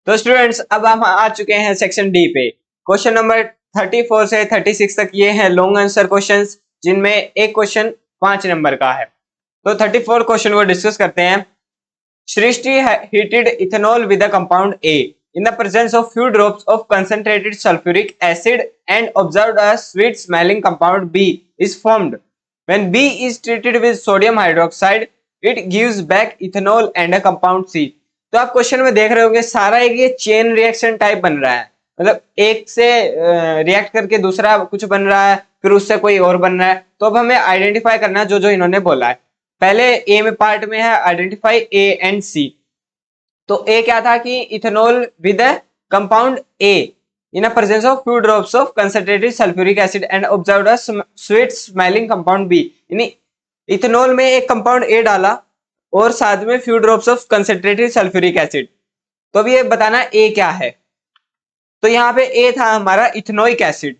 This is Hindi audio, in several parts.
तो स्टूडेंट्स अब हम आ चुके हैं सेक्शन डी पे। क्वेश्चन नंबर 34 से 36 तक ये हैं लॉन्ग आंसर क्वेश्चंस, जिनमें एक क्वेश्चन 5 नंबर का है। तो 34 क्वेश्चन को डिस्कस करते हैं। सृष्टि heated ethanol with a compound A in the presence of few drops of concentrated sulfuric acid and observed a sweet smelling compound B is formed. When B is treated with sodium hydroxide, it gives back ethanol and a compound C. तो आप क्वेश्चन में देख रहे होंगे सारा एक ये चेन रिएक्शन टाइप बन रहा है, मतलब एक से रिएक्ट करके दूसरा कुछ बन रहा है, फिर उससे कोई और बन रहा है। तो अब हमें आइडेंटिफाई करना है जो जो इन्होंने बोला है। पहले ए में पार्ट में है आइडेंटिफाई ए एंड सी। तो ए क्या था कि ethanol with compound A in a presence of few drops of concentrated sulphuric acid and observed a sweet smelling compound B. यानी इथेनॉल में एक कंपाउंड ए डाला और साथ में few drops of concentrated sulphuric acid. तो अब ये बताना ए क्या है। तो यहाँ पे ए था हमारा इथेनोइक एसिड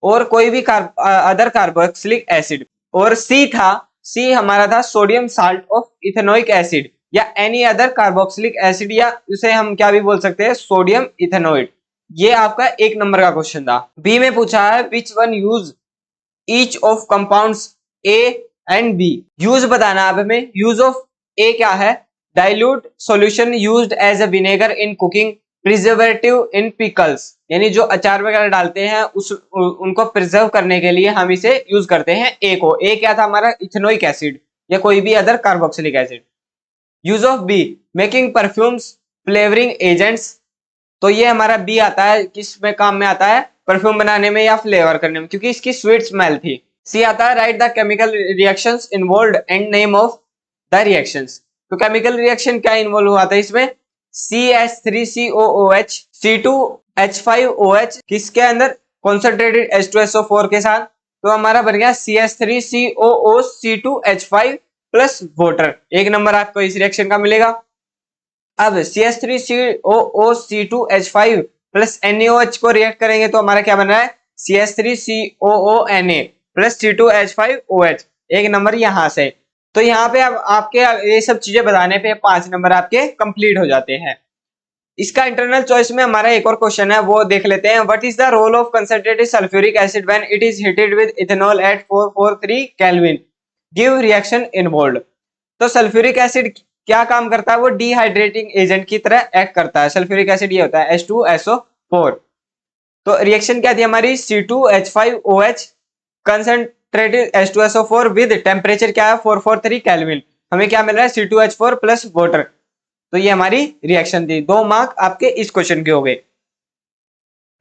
और कोई भी अदर कार्बोक्सिलिक एसिड, और सी था, सी हमारा था sodium salt of ethanoic acid या एनी अदर कार्बोक्सिलिक एसिड, या उसे हम क्या भी बोल सकते हैं सोडियम इथेनोइड। ये आपका एक नंबर का क्वेश्चन था। बी में पूछा है which one use each of compounds A and B. Use बताना अब हमें। यूज ऑफ ए क्या है, dilute solution used as a vinegar in cooking, preservative in pickles, यानी जो अचार वगैरह डालते हैं उनको प्रिजर्व करने के लिए हम इसे यूज करते हैं ए को। ए क्या था हमारा इथेनोइक एसिड या कोई भी other carboxylic acid. Use of be making perfumes, flavouring agents. तो ये हमारा बी आता है, किस में काम में आता है, परफ्यूम बनाने में या फ्लेवर करने में, क्योंकि इसकी स्वीट स्मेल थी। सी आता है right the chemical reactions involved and name of the reactions. तो केमिकल रिएक्शन क्या इन्वॉल्व हुआ था इसमें, CH3COOH C2H5OH किसके अंदर, कॉन्सेंट्रेटेड H2SO4 के साथ। तो हमारा बन गया CH3COO C2H5 प्लस वाटर। एक नंबर आपको इस रिएक्शन का मिलेगा। अब CH3COO C2H5 प्लस NaOH को रिएक्ट करेंगे तो हमारा क्या बन रहा है CH3COO Na प्लस C2H5OH। एक नंबर यहां से। तो यहाँ पे अब आपके ये सब चीजें बताने पे 5 नंबर आपके कंप्लीट हो जाते हैं। इसका इंटरनल चॉइस में हमारा एक और क्वेश्चन है, वो देख लेते हैं। What is the role of concentrated sulphuric acid when it is heated with ethanol at 443 kelvin, give reaction involved. तो सल्फ्यूरिक एसिड क्या काम करता है, वो डिहाइड्रेटिंग एजेंट की तरह एक्ट करता है। सल्फ्यूरिक एसिड ये होता है H2SO4। तो रिएक्शन क्या थी हमारी C2H5OH concentrated H2SO4 with temperature क्या है 443 केल्विन। हमें क्या मिल रहा है C2H4 प्लस वाटर। तो ये हमारी रिएक्शन थी। 2 मार्क आपके इस क्वेश्चन के हो गए।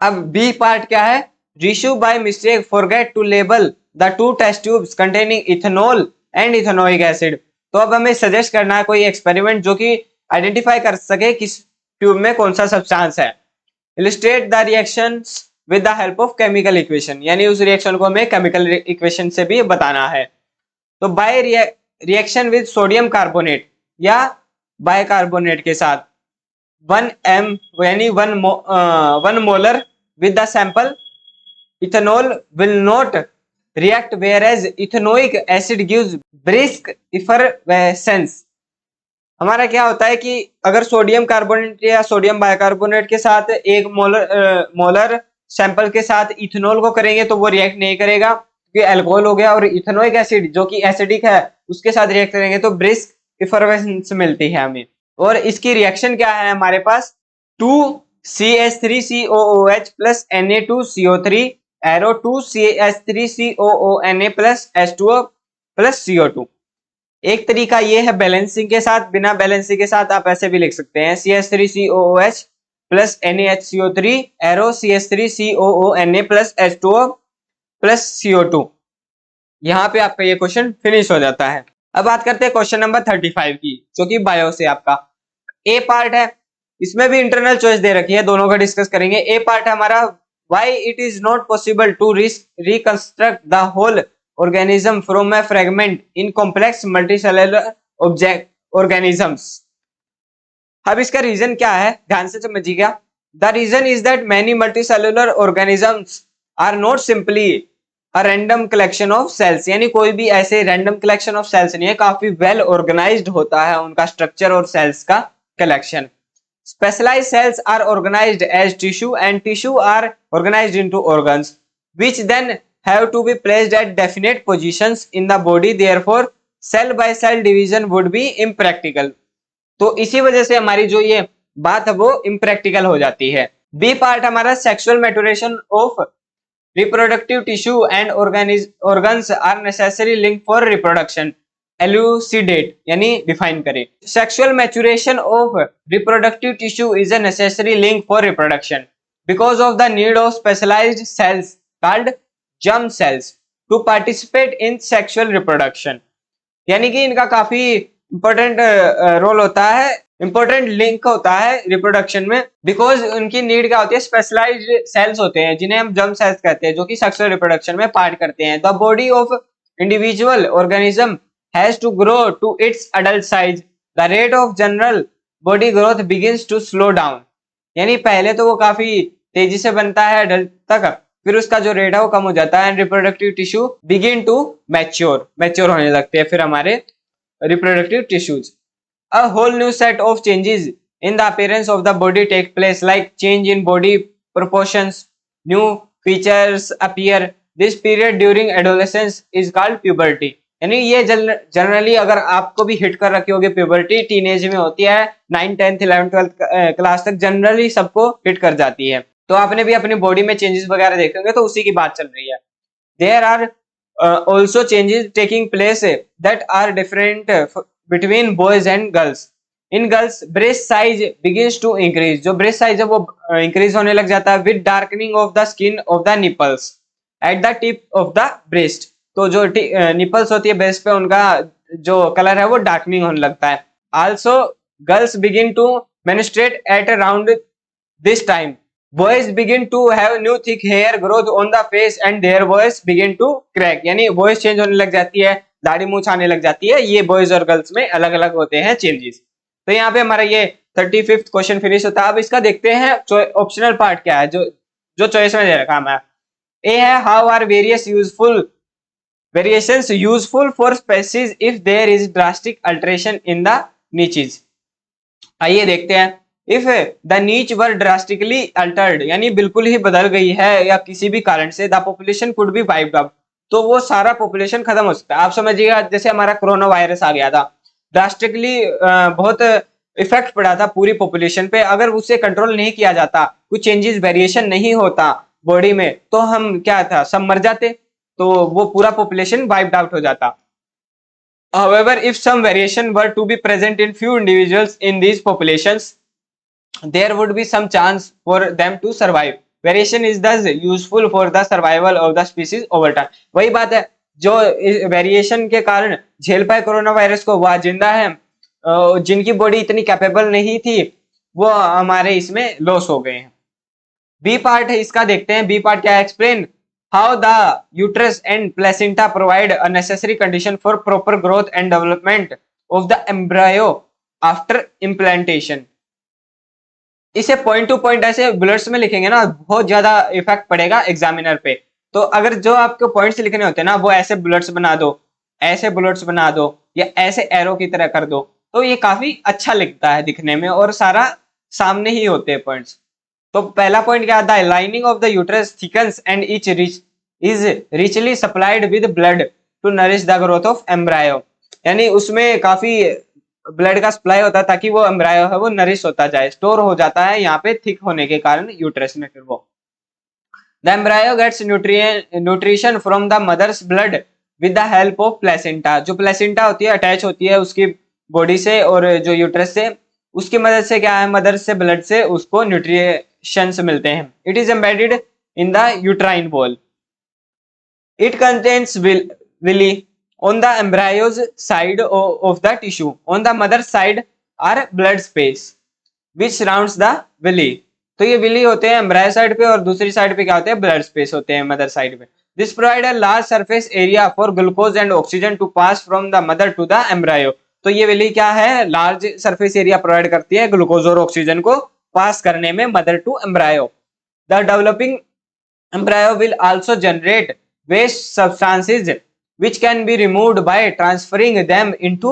अब बी पार्ट क्या है, Rishu by mistake forget to label the 2 test tubes containing ethanol and ethanoic acid. तो अब हमें सजेस्ट करना है कोई एक्सपेरिमेंट जो कि आइडेंटिफाई कर सके किस ट्यूब में कौन सा सब्सटेंस है। Illustrate the reactions with the help of chemical equation, यानी उस रिएक्शन को हमें केमिकल इक्वेशन से भी बताना है। तो by reaction with sodium carbonate या बाइकार्बोनेट के साथ 1m यानी 1 molar with the sample ethanol will not react whereas ethanoic acid gives brisk effervescence. हमारा क्या होता है कि अगर सोडियम कार्बोनेट या सोडियम बाइकार्बोनेट के साथ एक मोलर सैंपल के साथ इथेनॉल को करेंगे तो वो रिएक्ट नहीं करेगा क्योंकि अल्कोहल हो गया, और इथेनोइक एसिड जो कि एसिडिक है उसके साथ रिएक्ट करेंगे तो ब्रिस्क इफरवेसेंस मिलती है हमें। और इसकी रिएक्शन क्या है हमारे पास 2CH3COOH plus Na2CO3 arrow 2CH3COONA plus H2O plus CO2। एक तरीका ये है बैलेंसिंग के साथ, बिना बैलेंसिंग के साथ आप ऐसे भी लिख सकते हैं CH3COOH plus NaHCO3 arrow CH3COONA plus H2O plus CO2। यहाँ पे आपका ये क्वेश्चन फिनिश हो जाता है। अब बात करते हैं क्वेश्चन नंबर 35 की, जो कि बायो से आपका ए पार्ट है। इसमें भी इंटरनल चॉइस दे रखी है, दोनों का डिस्कस करेंगे। ए पार्ट है हमारा why it is not possible to reconstruct the whole organism from a fragment in complex multicellular organisms. अब इसका रीजन क्या है, ध्यान से समझिएगा। The reason is that many multicellular organisms are not simply a random collection of cells, यानी कोई भी ऐसे रैंडम कलेक्शन ऑफ सेल्स नहीं है, काफी वेल ऑर्गेनाइज्ड होता है उनका स्ट्रक्चर और सेल्स का collection. Specialized cells are organized as tissue and tissue are organized into organs which then have to be placed at definite positions in the body. Therefore cell by cell division would be impractical. तो इसी वजह से हमारी जो ये बात है वो इम्प्रैक्टिकल हो जाती है. बी पार्ट हमारा sexual maturation of reproductive tissue and organs are necessary link for reproduction. Elucidate यानी डिफाइन करें. Sexual maturation of reproductive tissue is a necessary link for reproduction because of the need of specialised cells called germ cells to participate in sexual reproduction. यानी कि इनका काफी इंपॉर्टेंट रोल होता है, इंपॉर्टेंट लिंक होता है रिप्रोडक्शन में, बिकॉज उनकी नीड क्या होती है, स्पेशलाइज्ड सेल्स होते हैं जिन्हें हम जर्म सेल्स कहते हैं जो कि सेक्सुअल रिप्रोडक्शन में पार्ट करते हैं. The body of individual organism has to grow to its adult size. The rate of general body growth begins to slow down. यानी पहले तो वो काफी तेजी से बनता है अडल्ट तक, फिर उसका जो रेट है वो कम हो जाता है. And reproductive tissue begin to mature होने लगते हैं फिर हमारे reproductive tissues. A whole new set of changes in the appearance of the body take place, like change in body proportions, new features appear. This period during adolescence is called puberty. यानी ये जनरली अगर आपको भी हिट कर रखी होगी प्यूबर्टी, टीनेज में होती है, 9, 10, 11, 12 क्लास तक जनरली सबको हिट कर जाती है. तो आपने भी अपनी बॉडी में चेंजेस वगैरह देखे होंगे, तो उसी की बात चल रही है. There are also changes taking place that are different between boys and girls. In girls breast size begins to increase. जो ब्रेस्ट साइज है वो इंक्रीज होने लग जाता है with darkening of the skin of the nipples at the tip of the breast. तो जो निपल्स होती है बेस पे, उनका जो कलर है वो डार्कनिंग होने लगता है. Also girls begin to menstruate at around this time. Boys begin to have new thick hair growth on the face and their voice begin to crack. यानी वॉइस चेंज होने लग जाती है, दाढ़ी मूंछ आने लग जाती है. ये बॉयज और गर्ल्स में अलग अलग होते हैं चेंजेस. तो यहाँ पे हमारा ये 35th क्वेश्चन फिनिश होता है. अब इसका देखते हैं ऑप्शनल पार्ट क्या है जो चॉइस में दे रखा है. ए है how are various variations useful for species if there is drastic alteration in the niches. आइए देखते हैं. if the niche were drastically altered, यानी बिल्कुल ही बदल गई है या किसी भी कारण से, the population could be wiped out, तो वो सारा पॉपुलेशन खत्म हो सकता है. आप समझिएगा जैसे हमारा कोरोना वायरस आ गया था, ड्रास्टिकली बहुत इफेक्ट पड़ा था पूरी पॉपुलेशन पे. अगर उसे कंट्रोल नहीं किया जाता, कुछ चेंजेस वेरिएशन नहीं होता बॉडी में, तो हम क्या था, सब मर जाते, तो वो पूरा पॉपुलेशन वाइप्ड आउट हो जाता. However, if some variation were to be present in few individuals in these populations, there would be some chance for them to survive. Variation is thus useful for the survival of the species over time. वही बात है, जो वेरिएशन के कारण झेल पाए कोरोना वायरस को, वह जिंदा है. जिनकी बॉडी इतनी कैपेबल नहीं थी वो हमारे इसमें लॉस हो गए हैं. बी पार्ट है, इसका देखते हैं. बी पार्ट क्या है, explain how the uterus and placenta provide a necessary condition for proper growth and development of the embryo after implantation. इसे पॉइंट टू पॉइंट ऐसे बुलेट्स में लिखेंगे ना, बहुत ज्यादा इफेक्ट पड़ेगा एग्जामिनर पे. तो अगर जो आपको पॉइंट्स लिखने होते हैं ना, वो ऐसे बुलेट्स बना दो, ऐसे बुलेट्स बना दो, या ऐसे एरो की तरह कर दो, तो ये काफी अच्छा लिखता है दिखने में, और सारा सामने ही होते हैं पॉइंट्स. तो पहला पॉइंट क्या था, lining of the uterus thickens and each is richly supplied with blood to nourish the growth of embryo. यानी उसमें काफी ब्लड का सप्लाई होता है ताकि वो एम्ब्रायो है वो नरिश होता जाए, स्टोर हो जाता है यहाँ पे थिक होने के कारण यूट्रस में. फिर वो the embryo gets nutrition from the mother's blood with the help of placenta. जो प्लेसेंटा होती है अटैच होती है उसकी बॉडी से और जो यूट्रस से, उसकी मदद से क्या है, मदर से ब्लड से उसको न्यूट्रिशंस मिलते हैं. It is embedded in the uterine wall. It contains villi on the embryo's side of the tissue. On the mother's side are blood space which surrounds the villi. तो ये विली होते हैं एम्ब्रायो साइड पे, और दूसरी साइड पे क्या होते हैं, ब्लड स्पेस होते हैं मदर साइड पे. This provide a large surface area for glucose and oxygen to pass from the mother to the embryo. तो ये विली क्या है, लार्ज सरफेस एरिया प्रोवाइड करती है ग्लूकोज और ऑक्सीजन को पास करने में mother to embryo. The developing embryo will also generate waste substances which can be removed by transferring them into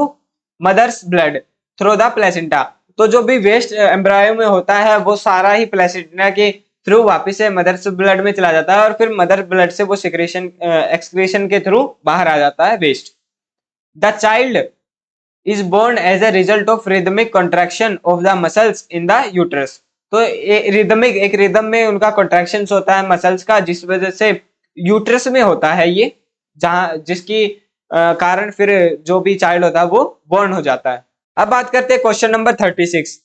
mother's blood through the placenta. तो जो भी वेस्ट एम्ब्रायो में होता है वो सारा ही प्लेसेंटा के थ्रू वापस से मदर ब्लड में चला जाता है और फिर मदर ब्लड से वो सिक्रेशन एक्सक्रीशन के थ्रू बाहर आ जाता है waste. The child is born as a result of rhythmic contraction of the muscles in the uterus. तो रिदमिक एक रिदम में उनका कॉन्ट्रैक्शन होता है मसल्स का, जिस वजह से यूट्रस में होता है ये, जहां जिसकी कारण फिर जो भी चाइल्ड होता है वो बोर्न हो जाता है। अब बात करते हैं क्वेश्चन नंबर 36।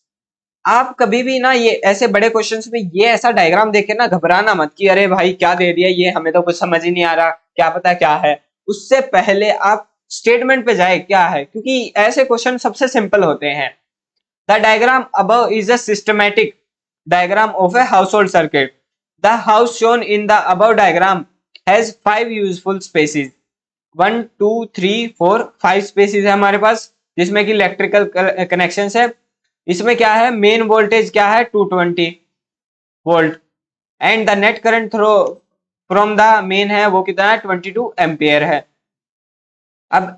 आप कभी भी ना ये ऐसे बड़े क्वेश्चंस में ये ऐसा डायग्राम देखे ना घबराना मत कि अरे भाई क्या दे दिया ये, हमें तो कुछ समझ ही नहीं आ रहा, क्या पता क्या है। उससे पहले आप स्टेटमेंट पे जाए क्या है, क्योंकि ऐसे क्वेश्चन सबसे सिंपल होते हैं। The diagram above is a systematic diagram of a household circuit. The house shown in the above diagram has 5 useful spaces. 1 2 3 4 5 spaces है हमारे पास, जिसमें कि इलेक्ट्रिकल कनेक्शंस है। इसमें क्या है, मेन वोल्टेज क्या है 220 volt and the net current throw from the main है वो कितना है 22 एम्पियर है। अब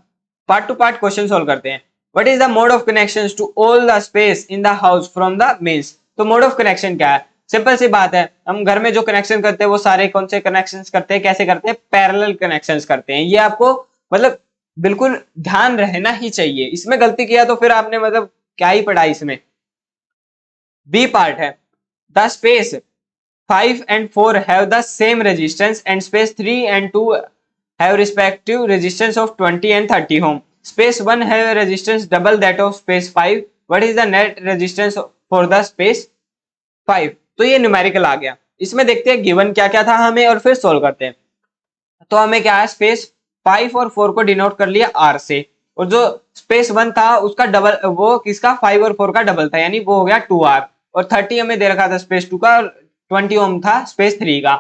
part two part question solve करते हैं। What is the mode of connections to all the space in the house from the mains. तो मोड ऑफ कनेक्शन क्या है, सिंपल सी बात है, हम घर में जो कनेक्शन करते हैं वो सारे कौन से कनेक्शंस करते हैं, कैसे करते हैं, पैरेलल कनेक्शंस करते हैं। ये आपको मतलब बिल्कुल ध्यान रहना ही चाहिए, इसमें गलती किया तो फिर आपने मतलब क्या ही पढ़ा इसमें। बी पार्ट है, the space 5 and 4 have the same resistance and space 3 and 2 have respective resistance of 20 and 30 ohm. Space 1 have a resistance double that of space 5. What is the net resistance for the space 5? तो ये न्यूमेरिकल आ गया। इसमें देखते हैं गिवन क्या क्या था हमें और फिर सोल्व करते हैं। तो हमें क्या है, स्पेस 5 और 4 को डिनोट कर लिया आर से, और जो स्पेस 1 था उसका डबल, वो किसका 5 और 4 का डबल था, यानी वो हो गया 2R, और 30 हमें दे रखा था स्पेस 2 का, और 20 ओम था स्पेस 3 का।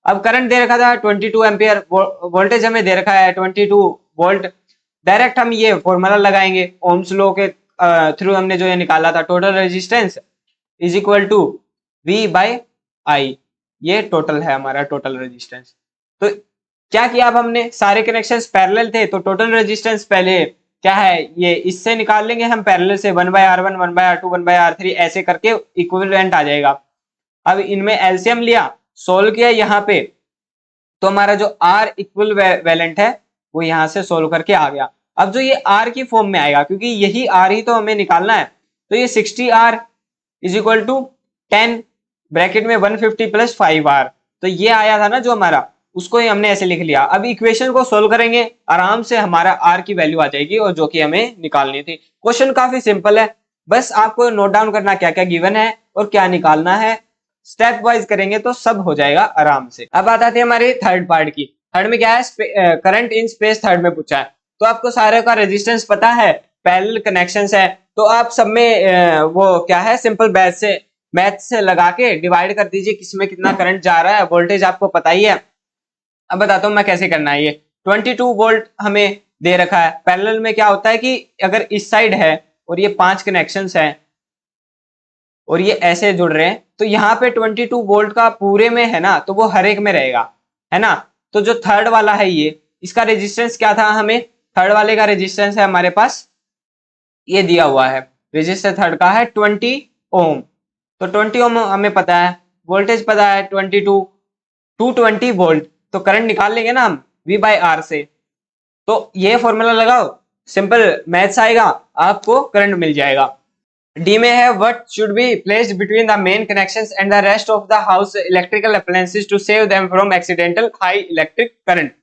अब करंट दे रखा था 22 एम्पियर, वोल्टेज हमें दे रखा है 22 वोल्ट। डायरेक्ट हम ये फॉर्मूला लगाएंगे ओम्स लॉ के थ्रू, हमने जो ये निकाला था, total resistance is equal to V by I, ये टोटल है हमारा टोटल रेजिस्टेंस। तो क्या किया, अब हमने सारे कनेक्शंस पैरेलल थे तो टोटल रेजिस्टेंस पहले क्या है, ये इससे निकाल लेंगे हम पैरेलल से, 1/R1 1/R2 1/R3 ऐसे करके इक्विवेलेंट आ जाएगा। अब इनमें एलसीएम लिया, सोल्व किया यहाँ पे, तो हमारा जो R इक्विवेलेंट है वो यहाँ से सोल्व करके आ गया। अब जो ये R की फॉर्म में आएगा, क्योंकि यही R ही तो हमें निकालना है, तो ये 60R is equal to 10 bracket में 150 प्लस 5R, तो ये आया था ना जो हमारा, उसको ही हमने ऐसे लिख लिया। अब इक्वेशन को सोल्व करेंगे, आराम से हमारा R की वैल्यू आ जाएगी, और जो कि हमें निकालनी थी। क्वेश्चन काफी सिंपल है, बस आपको नोट डाउन करना क्या क्या गिवन है और क्या निकालना है, स्टेप वाइज करेंगे तो सब हो जाएगा आराम से। अब बात आती है हमारे थर्ड पार्ट की। थर्ड में क्या है, करंट इन स्पेस थर्ड में पूछा है, तो आपको सारे का रेजिस्टेंस पता है, पैरेलल कनेक्शंस है, तो आप सब में वो क्या है, सिंपल मैथ से लगा के डिवाइड कर दीजिए किसमें कितना करंट जा रहा है, वोल्टेज आपको पता ही है। अब बताता हूँ मैं कैसे करना है। ये 22 वोल्ट हमें दे रखा है। पैरेलल में क्या होता है कि अगर इस साइड है और ये 5 कनेक्शंस हैं और ये ऐसे जुड़ रहे हैं, तो यहाँ पे 22 वोल्ट का पूरे में है ना, तो वो हर एक में रहेगा, है ना। तो जो थर्ड वाला है ये, इसका रेजिस्टेंस क्या था, हमें थर्ड वाले का रेजिस्टेंस है हमारे पास ये दिया हुआ है, रेजिस्टेंस थर्ड का है 20 ओम। तो 20 ओम हमें पता है, वोल्टेज पता है 220 वोल्ट, तो करंट निकाल लेंगे ना हम V/R से। तो ये फॉर्मूला लगाओ, सिंपल मैथ्स आएगा, आपको करंट मिल जाएगा। डी में है, what should be placed between the main connections and the rest of the house electrical appliances to save them from accidental high electric current.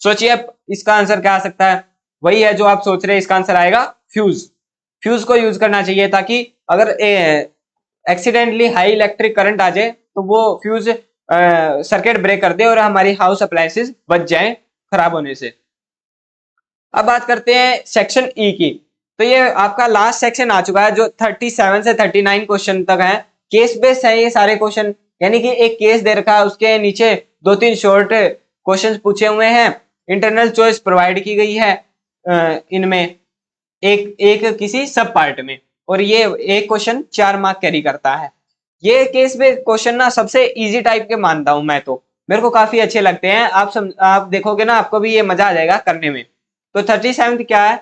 सोचिए इसका आंसर क्या आ सकता है, वही है जो आप सोच रहे हैं, इसका आंसर आएगा फ्यूज। फ्यूज को यूज करना चाहिए ताकि अगर एक्सीडेंटली हाई इलेक्ट्रिक करंट आ जाए तो वो फ्यूज सर्किट ब्रेक कर दे और हमारी हाउस अप्लायंसेस बच जाएं खराब होने से। अब बात करते हैं सेक्शन ई की। तो ये आपका लास्ट सेक्शन आ चुका है, जो 37 से 39 क्वेश्चन तक है, केस बेस्ड है ये सारे क्वेश्चन, यानी कि एक केस दे रखा है, उसके नीचे 2-3 शॉर्ट क्वेश्चन पूछे हुए हैं, इंटरनल चॉइस प्रोवाइड की गई है इनमें एक किसी सब पार्ट में, और ये एक क्वेश्चन 4 मार्क कैरी करता है। ये केस बेस्ड क्वेश्चन ना सबसे इजी टाइप के मानता हूं मैं, तो मेरे को काफी अच्छे लगते हैं। आप देखोगे ना, आपको भी ये मजा आ जाएगा करने में। तो 37 क्या है,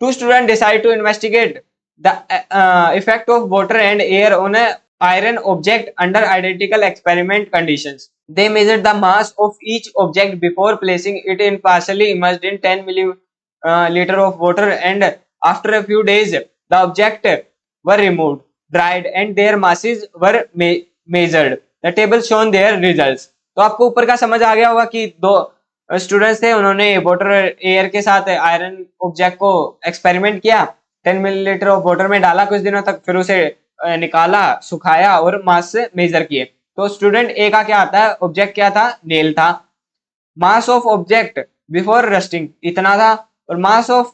2 student decide to investigate the effect of water and air on a iron object under identical experiment conditions. They measured the mass of each object before placing it in partially immersed in 10 milliliter of water, and after a few days the object were removed, dried, and their masses were measured. The table shown their results. तो आपको ऊपर का समझ आ गया होगा कि दो स्टूडेंट्स थे, उन्होंने वाटर एयर के साथ आयरन ऑब्जेक्ट को एक्सपेरिमेंट किया, 10 मिलीलीटर ऑफ वाटर में डाला कुछ दिनों तक, फिर उसे निकाला, सुखाया और मास से मेजर किए। तो स्टूडेंट ए का क्या आता है, ऑब्जेक्ट क्या था, नेल था। Mass of object before rusting इतना था, और mass of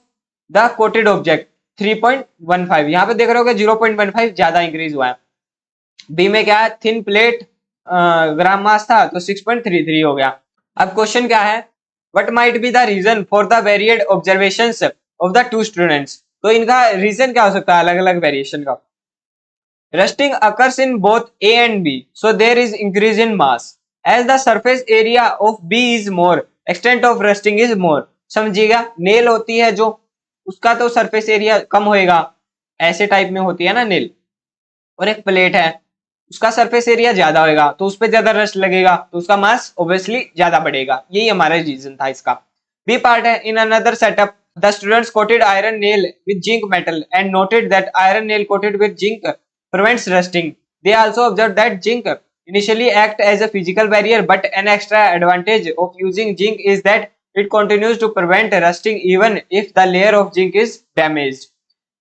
the coated object 3.15। यहाँ पे देख रहे हो कि 0.15 ज्यादा इंक्रीज हुआ है। बी में क्या है, थिन प्लेट ग्राम मास था तो 6.33 हो गया। अब क्वेश्चन क्या है, what might be the reason for the varied observations of the two students. तो इनका रीजन क्या हो सकता है अलग अलग वेरिएशन का। Rusting occurs in both A and B, so there is increase in mass. As the surface area of B is more, extent of rusting is more. समझिएगा, नेल होती है जो, उसका तो सरफेस एरिया कम होएगा, ऐसे टाइप में होती है ना नेल, और एक प्लेट है उसका सरफेस एरिया ज्यादा होएगा तो उस पर ज्यादा रस्ट लगेगा तो उसका मास ऑब्वियसली ज्यादा बढ़ेगा। यही हमारा रीजन था इसका। बी पार्ट है, in another setup the students coated iron nail with zinc metal and noted that iron nail coated with zinc prevents rusting. They also observed that zinc initially act as a physical barrier, but an extra advantage of using zinc is that it continues to prevent rusting even if the layer of zinc is damaged.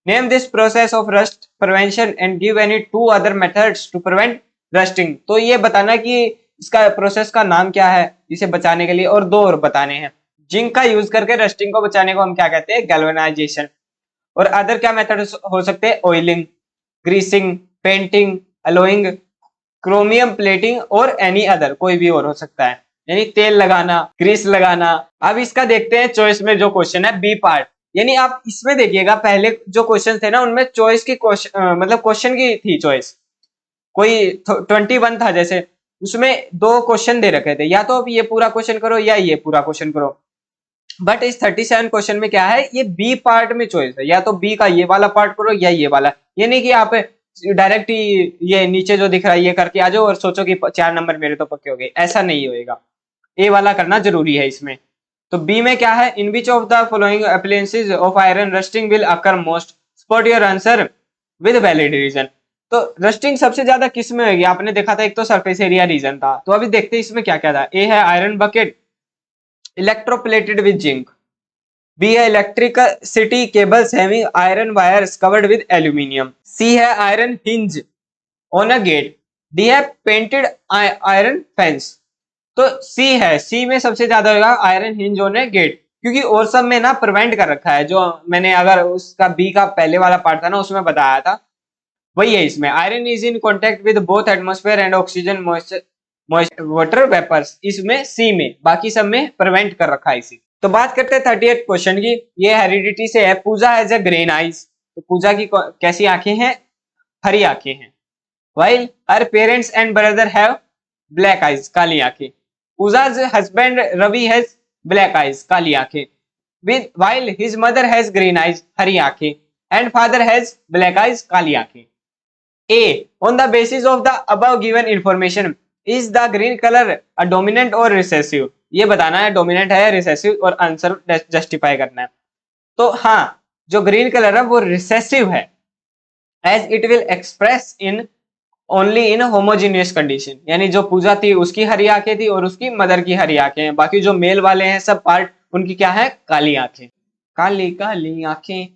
Name this process of rust prevention and give any two other methods to prevent rusting. तो ये बताना कि इसका प्रोसेस का नाम क्या है इसे बचाने के लिए, और दो और बताने हैं। जिंक का यूज करके रस्टिंग को बचाने को हम क्या कहते हैं, गैल्वेनाइजेशन। और अदर क्या मेथड हो सकते हैं, oiling, greasing, painting, allowing, chromium plating और एनी अदर, कोई भी और हो सकता है, यानी तेल लगाना, ग्रीस लगाना। अब इसका देखते हैं चॉइस में जो क्वेश्चन है बी पार्ट, यानी आप इसमें देखिएगा पहले जो क्वेश्चन थे ना उनमें चॉइस की मतलब क्वेश्चन की थी चॉइस, कोई 21 था जैसे, उसमें दो क्वेश्चन दे रखे थे, या तो आप ये पूरा क्वेश्चन करो या ये पूरा क्वेश्चन करो। बट इस 37 क्वेश्चन में क्या है, ये बी पार्ट में चॉइस है, या तो बी का ये वाला पार्ट करो या ये वाला। ये नहीं कि आप डायरेक्ट ये नीचे जो दिख रहा है ये करके आ जाओ और सोचो कि 4 नंबर मेरे तो पक्के हो गए, ऐसा नहीं होएगा। ए वाला करना जरूरी है इसमें। तो बी में क्या है, in which of the following appliances of iron rusting will occur most, spot your answer with valid reason. तो रस्टिंग सबसे ज्यादा किस में होगी, आपने देखा था एक तो सरफेस एरिया रीजन था, तो अभी देखते हैं इसमें क्या क्या था। ए है iron bucket electroplated with zinc, B है electricity cables having iron wires covered with aluminium, C है iron hinge on a gate, D है पेंटेड आयरन फेंस। तो सी है, सी में सबसे ज्यादा होगा iron hinge on a gate, क्योंकि और सब में ना प्रिवेंट कर रखा है, जो मैंने अगर उसका बी का पहले वाला पार्ट था ना उसमें बताया था वही है इसमें। Iron is in contact with both atmosphere and oxygen moisture water vapours, इसमें सी में, बाकी सब में प्रिवेंट कर रखा है इसी। तो बात करते हैं 38 क्वेश्चन की, ये हेरिडिटी से है। Pooja has a green eyes, तो पूजा की कैसी आंखें हैं, हरी आंखें हैं। While her parents and brother have black eyes, काली आंखें। Pooja's husband Ravi has black eyes, काली आंखें। With while his mother has green eyes, हरी आंखें, and father has black eyes, काली आंखें। A, on the basis of the above given information, is the green color a dominant or recessive? ये बताना है डोमिनेंट है या रिसेसिव, और आंसर जस्टिफाई करना है। तो हाँ, जो ग्रीन कलर है वो रिसेसिव है, as it will express in only in homogeneous condition, यानी जो पूजा थी उसकी हरी आंखें थी और उसकी मदर की हरी आंखें हैं, बाकी जो मेल वाले हैं सब पार्ट उनकी क्या है, काली आंखें, काली काली आंखें।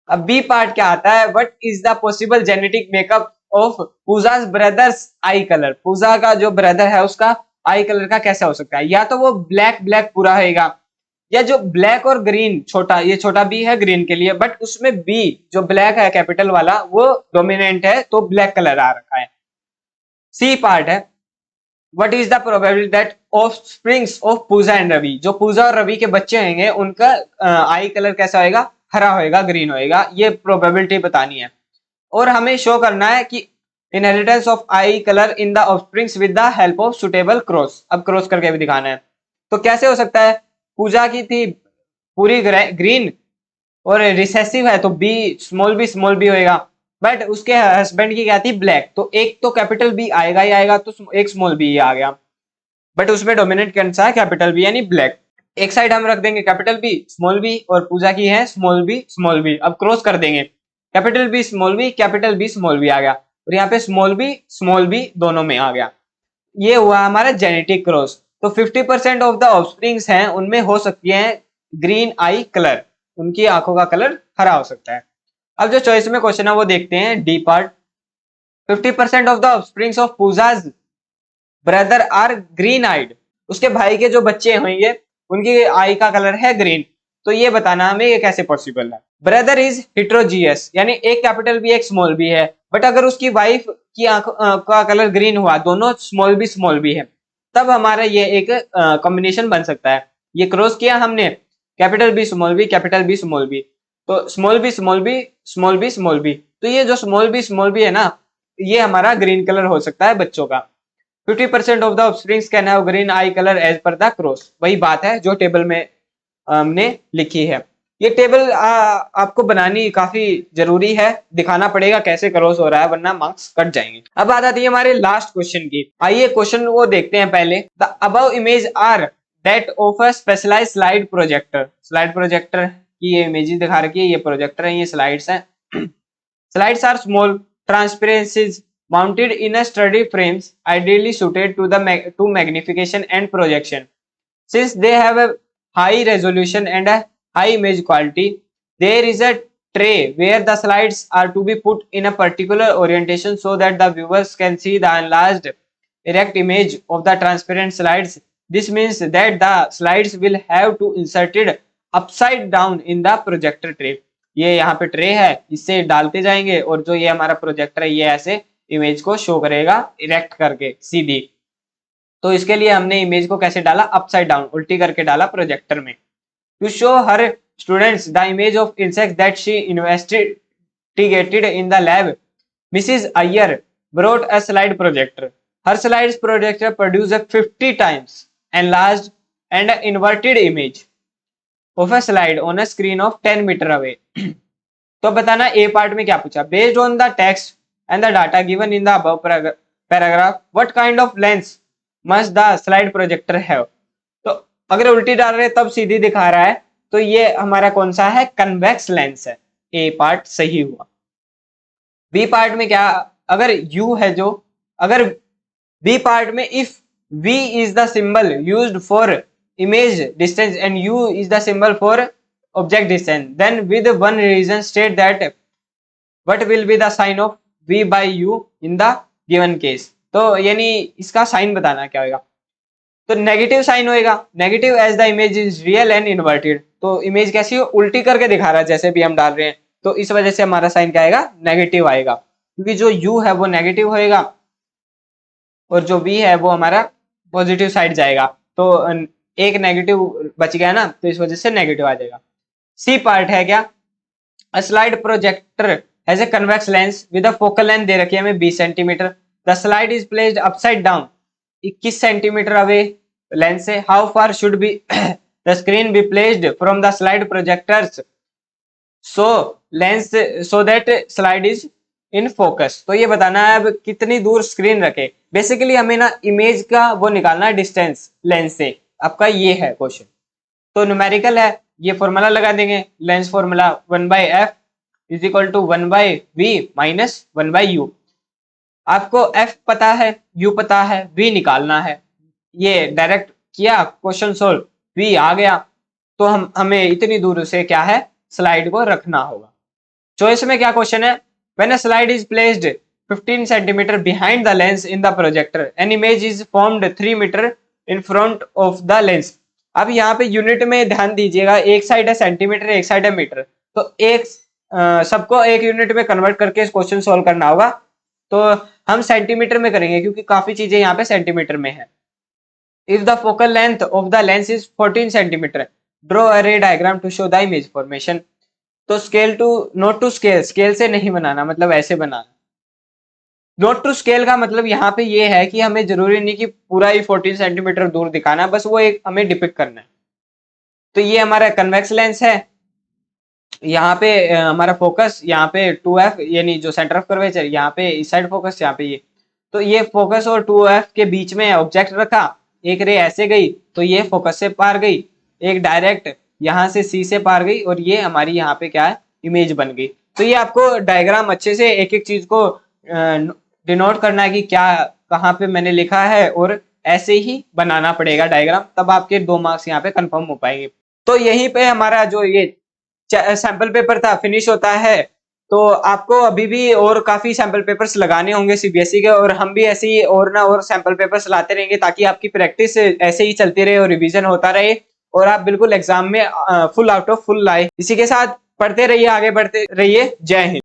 अब बी पार्ट क्या आता है, what is the possible genetic makeup of Pooja's brothers eye colour, Pooja का जो ब्रदर है उसका आई कलर का कैसा हो सकता है, या तो वो ब्लैक ब्लैक पूरा रहेगा, या जो ब्लैक और ग्रीन छोटा, ये छोटा बी है ग्रीन के लिए, बट उसमें बी जो ब्लैक है कैपिटल वाला वो डोमिनेंट है तो ब्लैक कलर आ रखा है। सी पार्ट है, what is the probability that offsprings of Pooja and Ravi, जो पूजा और रवि के बच्चे होंगे उनका आई कलर कैसा होएगा, हरा होएगा, ग्रीन होएगा, ये प्रोबेबिलिटी बतानी है। और हमें शो करना है कि inheritance of I colour in the offsprings with the help of suitable cross, अब क्रॉस करके भी दिखाना है। तो कैसे हो सकता है, पूजा की थी पूरी ग्रीन और रिसेसिव है तो स्मॉल बी होएगा। बट उसके हस्बैंड की क्या थी, ब्लैक, तो एक तो कैपिटल बी आएगा ही आएगा, तो एक स्मॉल बी आ गया। बट उसमें डोमिनेट कौन सा है, कैपिटल बी यानी ब्लैक। एक साइड हम रख देंगे कैपिटल बी, और पूजा की है स्मॉल बी। अब क्रॉस कर देंगे, कैपिटल बी स्मॉल बी आ गया, और यहाँ पे स्मॉल बी दोनों में आ गया। ये हुआ हमारा जेनेटिक क्रॉस। तो 50% ऑफ द ऑफस्प्रिंग्स हैं उनमें हो सकती है ग्रीन आई कलर, उनकी आंखों का कलर हरा हो सकता है। अब जो चॉइस में क्वेश्चन है वो देखते हैं, D part. 50% of the offsprings of Pooja's brother are green eyed. उसके भाई के जो बच्चे होंगे उनकी आई का कलर है ग्रीन। तो ये बताना हमें ये कैसे पॉसिबल है। ब्रदर इज हिट्रोजियस, यानी एक कैपिटल बी एक स्मॉल बी है, बट अगर उसकी वाइफ की आंख का कलर ग्रीन हुआ, दोनों स्मॉल बी है, तब हमारा ये एक कॉम्बिनेशन बन सकता है। ये क्रॉस किया हमने, capital B capital B small B, तो स्मॉल बी, तो ये जो स्मॉल बी है ना, ये हमारा ग्रीन कलर हो सकता है बच्चों का। 50% of the offsprings can have green eye colour as per the cross. वही बात है जो टेबल में हमने लिखी है। ये टेबल आपको बनानी काफी जरूरी है, दिखाना पड़ेगा कैसे क्रॉस हो रहा है, वरना मार्क्स कट जाएंगे। अब बात आती है हमारे लास्ट क्वेश्चन की। आइए क्वेश्चन वो देखते हैं पहले। The above image are that of a specialised slide projector. Slide projector की ये इमेजेस दिखा रखी है, ये प्रोजेक्टर है, ये स्लाइड्स हैं। Slides are small transparencies mounted in a sturdy frames ideally suited to the magnification and projection. Since they have a high resolution and a high image quality, there is a tray where the slides are to be put in a particular orientation so that the viewers can see the enlarged erect image of the transparent slides. This means that the slides will have to inserted upside down in the projector tray. ये यहाँ पे ट्रे है, इससे डालते जाएंगे, और जो ये हमारा प्रोजेक्टर है ये ऐसे इमेज को शो करेगा इरेक्ट करके सीधी। तो इसके लिए हमने इमेज को कैसे डाला, अपसाइड डाउन, उल्टी करके डाला प्रोजेक्टर में। To show her students the image of insect that she investigated in the lab, Mrs Iyer brought a slide projector. Her slides projector produce a 50 times enlarged and inverted image of a slide on a screen of 10 meter away. तो बताना ए पार्ट में क्या पूछा, based on the text and the data given in the above paragraph what kind of lens must the slide projector have. तो अगर उल्टी डाल रहे तब सीधी दिखा रहा है, तो ये हमारा कौन सा है, कन्वेक्स लेंस है। ए पार्ट सही हुआ। बी पार्ट में क्या, अगर यू है जो, अगर बी पार्ट में if v is the symbol used for image distance and u is the symbol for object distance, then with one reason state that what will be the sign of v by u in the given case. तो यानी इसका साइन बताना क्या होगा, तो नेगेटिव साइन होएगा, negative as the image is real and inverted. तो इमेज कैसी हो, उल्टी करके दिखा रहा है जैसे भी हम डाल रहे हैं, तो इस वजह से हमारा साइन क्या आएगा, नेगेटिव आएगा, क्योंकि जो u है वो नेगेटिव होएगा और जो v है वो हमारा पॉजिटिव साइड जाएगा। तो एक नेगेटिव बच गया ना, तो इस वजह से नेगेटिव आ जाएगा। सी पार्ट है क्या, a slide projector has a convex lens with a focal length दे रखी है हमें 20 centimetre. The slide is placed upside down 21 centimetre away lens से। How far should be the screen be placed from the slide projectors so lens so that slide is in focus. तो ये बताना है अब कितनी दूर स्क्रीन रखे। बेसिकली हमें ना इमेज का वो निकालना है डिस्टेंस लेंस से, आपका ये है क्वेश्चन। तो न्यूमेरिकल है, ये फॉर्मूला लगा देंगे, lens formula 1/f is equal to 1/v minus 1/u। आपको f पता है, u पता है, v निकालना है। ये डायरेक्ट किया, क्वेश्चन सोल्व, v आ गया। तो हमें इतनी दूर से क्या है, स्लाइड को रखना होगा। चॉइस में क्या क्वेश्चन है, when a slide is placed 15 centimeter behind the lens in the projector an image is formed 3 meter in front of the lens. अब यहाँ पे यूनिट में ध्यान दीजिएगा, एक साइड है सेंटीमीटर, एक साइड है मीटर, तो एक सबको एक यूनिट में कन्वर्ट करके इस क्वेश्चन सोल्व करना होगा। तो हम सेंटीमीटर में करेंगे क्योंकि काफी चीजें यहाँ पे सेंटीमीटर में है। If the focal length of the lens is 14 centimetre draw a ray diagram to show the image formation. तो scale to not to scale, scale से नहीं बनाना, मतलब ऐसे बनाना। नोट टू स्केल का मतलब यहाँ पे ये है कि हमें जरूरी नहीं कि पूरा ही 14 सेंटीमीटर दूर दिखाना, बस वो एक हमें डिपिक्ट करना है। तो ये हमारा कन्वेक्स लेंस है, यहाँ पे हमारा फोकस यहाँ पे 2f यानी जो सेंटर ऑफ कर्वेचर, यहाँ पे इस साइड फोकस, यहाँ पे ये, तो ये फोकस और 2f के बीच में ऑब्जेक्ट रखा, एक रे ऐसे गई तो ये फोकस से पार गई, एक डायरेक्ट यहाँ से C से पार गई, और ये हमारी यहाँ पे क्या है, इमेज बन गई। तो ये आपको डायग्राम अच्छे से एक एक चीज को डिनोट करना है कि क्या कहाँ पे मैंने लिखा है, और ऐसे ही बनाना पड़ेगा डायग्राम, तब आपके 2 मार्क्स यहाँ पे कंफर्म हो पाएंगे। तो यहीं पे हमारा जो ये सैंपल पेपर था फिनिश होता है। तो आपको अभी भी और काफी सैंपल पेपर्स लगाने होंगे सीबीएसई के, और हम भी ऐसे ही और ना और सैंपल पेपर्स लाते रहेंगे, ताकि आपकी प्रैक्टिस ऐसे ही चलती रहे और रिवीजन होता रहे, और आप बिल्कुल एग्जाम में फुल आउट ऑफ फुल लाए। इसी के साथ पढ़ते रहिए, आगे बढ़ते रहिए। जय हिंद।